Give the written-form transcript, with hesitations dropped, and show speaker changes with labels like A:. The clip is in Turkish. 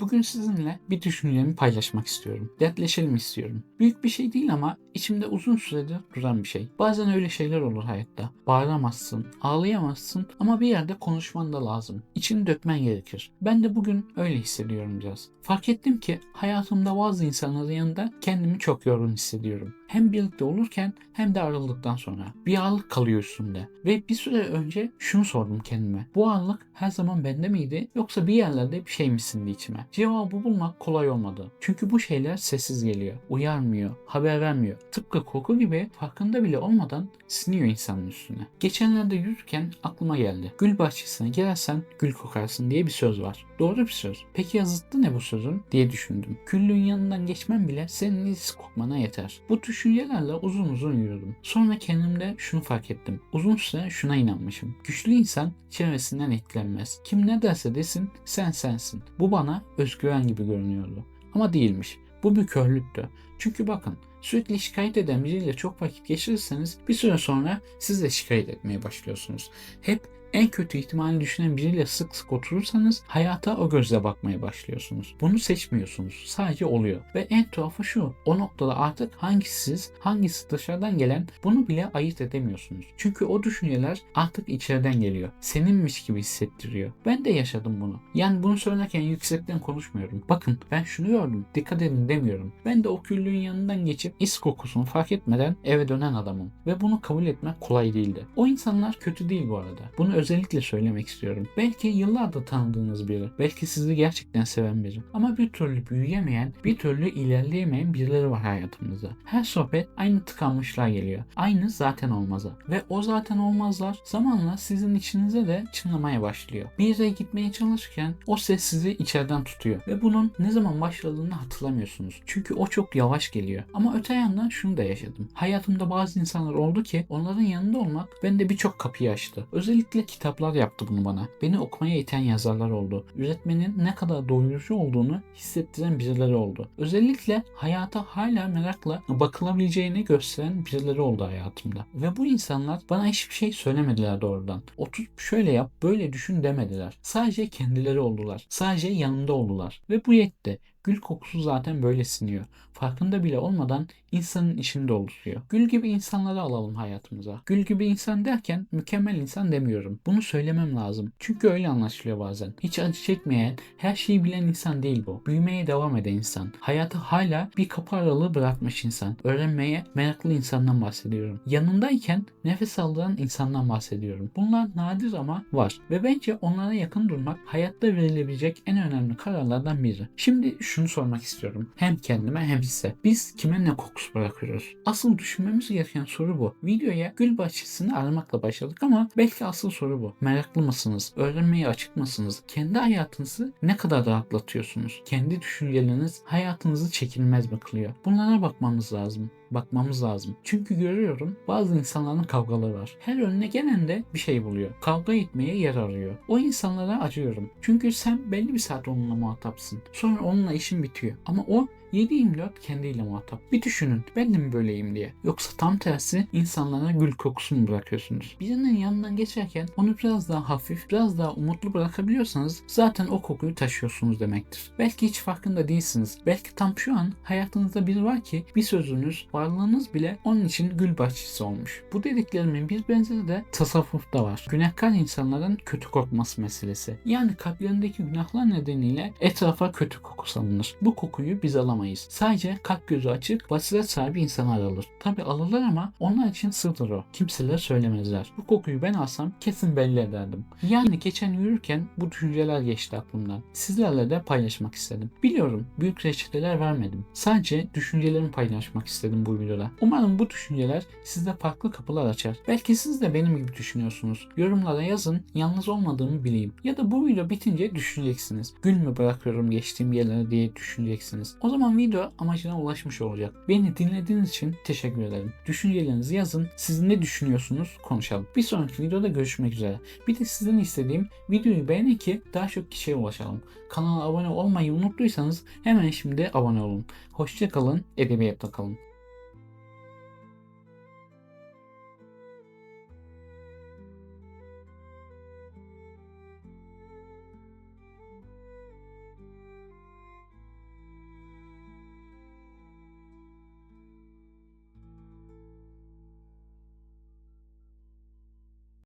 A: Bugün sizinle bir düşüncemi paylaşmak istiyorum. Dertleşelim istiyorum. Büyük bir şey değil ama içimde uzun süredir duran bir şey. Bazen öyle şeyler olur hayatta. Bağıramazsın, ağlayamazsın ama bir yerde konuşman da lazım. İçini dökmen gerekir. Ben de bugün öyle hissediyorum biraz. Fark ettim ki hayatımda bazı insanların yanında kendimi çok yorgun hissediyorum. Hem birlikte olurken hem de ayrıldıktan sonra. Bir ağırlık kalıyor üstümde. Ve bir süre önce şunu sordum kendime. Bu ağırlık her zaman bende miydi yoksa bir yerlerde bir şey mi sindi içime? Cevabı bulmak kolay olmadı. Çünkü bu şeyler sessiz geliyor. Uyarmıyor, haber vermiyor. Tıpkı koku gibi farkında bile olmadan siniyor insanın üstüne. Geçenlerde yürürken aklıma geldi. Gül bahçesine girersen gül kokarsın diye bir söz var. Doğru bir söz. Peki ya zıttı ne bu sözün diye düşündüm. Güllüğün yanından geçmem bile senin iz kokmana yeter. Bu düşüncelerle uzun uzun yürüdüm. Sonra kendimde şunu fark ettim. Uzun süre şuna inanmışım. Güçlü insan çevresinden etkilenmez. Kim ne derse desin sen sensin. Bu bana özgüven gibi görünüyordu. Ama değilmiş. Bu bir körlüktü. Çünkü bakın sürekli şikayet eden biriyle çok vakit geçirirseniz bir süre sonra siz de şikayet etmeye başlıyorsunuz. Hep en kötü ihtimali düşünen biriyle sık sık oturursanız hayata o gözle bakmaya başlıyorsunuz. Bunu seçmiyorsunuz. Sadece oluyor. Ve en tuhafı şu. O noktada artık hangisi siz, hangisi dışarıdan gelen bunu bile ayırt edemiyorsunuz. Çünkü o düşünceler artık içeriden geliyor. Seninmiş gibi hissettiriyor. Ben de yaşadım bunu. Yani bunu söylerken yüksekten konuşmuyorum. Bakın ben şunu gördüm. Dikkat edin demiyorum. Ben de o küllüğün yanından geçip is kokusunu fark etmeden eve dönen adamım. Ve bunu kabul etmek kolay değildi. O insanlar kötü değil bu arada. Bunu özellikle söylemek istiyorum. Belki yıllardır tanıdığınız biri, belki sizi gerçekten seven biri. Ama bir türlü büyüyemeyen, bir türlü ilerleyemeyen birileri var hayatımızda. Her sohbet aynı tıkanmışlığa geliyor. Aynı zaten olmaza. Ve o zaten olmazlar zamanla sizin içinize de çınlamaya başlıyor. Bir yere gitmeye çalışırken o ses sizi içeriden tutuyor. Ve bunun ne zaman başladığını hatırlamıyorsunuz. Çünkü o çok yavaş geliyor. Ama öte yandan şunu da yaşadım. Hayatımda bazı insanlar oldu ki onların yanında olmak bende birçok kapıyı açtı. Özellikle kitaplar yaptı bunu bana. Beni okumaya iten yazarlar oldu. Üretmenin ne kadar doyurucu olduğunu hissettiren birileri oldu. Özellikle hayata hala merakla bakılabileceğini gösteren birileri oldu hayatımda. Ve bu insanlar bana hiçbir şey söylemediler doğrudan. Oturup şöyle yap, böyle düşün demediler. Sadece kendileri oldular. Sadece yanında oldular. Ve bu yetti. Gül kokusu zaten böyle siniyor. Farkında bile olmadan insanın içini dolduruyor. Gül gibi insanları alalım hayatımıza. Gül gibi insan derken mükemmel insan demiyorum. Bunu söylemem lazım. Çünkü öyle anlaşılıyor bazen. Hiç acı çekmeyen, her şeyi bilen insan değil bu. Büyümeye devam eden insan. Hayatı hala bir kapı aralığı bırakmış insan. Öğrenmeye meraklı insandan bahsediyorum. Yanındayken nefes aldıran insandan bahsediyorum. Bunlar nadir ama var. Ve bence onlara yakın durmak hayatta verilebilecek en önemli kararlardan biri. Şimdi şunu sormak istiyorum. Hem kendime hem size. Biz kime ne kokusu bırakıyoruz? Asıl düşünmemiz gereken soru bu. Videoya gül bahçesini aramakla başladık ama belki asıl soru bu. Meraklı mısınız? Öğrenmeye açık mısınız? Kendi hayatınızı ne kadar rahatlatıyorsunuz? Kendi düşünceleriniz hayatınızı çekilmez mi kılıyor? Bunlara bakmamız lazım. Çünkü görüyorum bazı insanların kavgaları var. Her önüne gelen de bir şey buluyor. Kavga etmeye yer arıyor. O insanlara acıyorum. Çünkü sen belli bir saat onunla muhatapsın. Sonra onunla işin bitiyor. Ama o 7/24 kendiyle muhatap. Bir düşünün ben de mi böyleyim diye. Yoksa tam tersi insanlara gül kokusunu bırakıyorsunuz. Birinin yanından geçerken onu biraz daha hafif, biraz daha umutlu bırakabiliyorsanız zaten o kokuyu taşıyorsunuz demektir. Belki hiç farkında değilsiniz. Belki tam şu an hayatınızda biri var ki bir sözünüz, varlığınız bile onun için gül bahçesi olmuş. Bu dediklerimin bir benzeri de tasavvufta var. Günahkar insanların kötü kokması meselesi. Yani kalplerindeki günahlar nedeniyle etrafa kötü koku salınır. Bu kokuyu biz alamayız. Sadece kalp gözü açık, basiret sahibi insanlar alır. Tabi alırlar ama onlar için sırdır o. Kimselere söylemezler. Bu kokuyu ben alsam kesin belli ederdim. Yani geçen yürürken bu düşünceler geçti aklımdan. Sizlerle de paylaşmak istedim. Biliyorum büyük reçeteler vermedim. Sadece düşüncelerimi paylaşmak istedim bu videoda. Umarım bu düşünceler sizde farklı kapılar açar. Belki siz de benim gibi düşünüyorsunuz. Yorumlara yazın, yalnız olmadığımı bileyim. Ya da bu video bitince düşüneceksiniz. Gül mü bırakıyorum geçtiğim yerlere diye düşüneceksiniz. O zaman video amacına ulaşmış olacak. Beni dinlediğiniz için teşekkür ederim. Düşüncelerinizi yazın. Siz ne düşünüyorsunuz? Konuşalım. Bir sonraki videoda görüşmek üzere. Bir de sizden istediğim videoyu beğenin ki daha çok kişiye ulaşalım. Kanala abone olmayı unuttuysanız hemen şimdi abone olun. Hoşça kalın, edebiyatta kalın.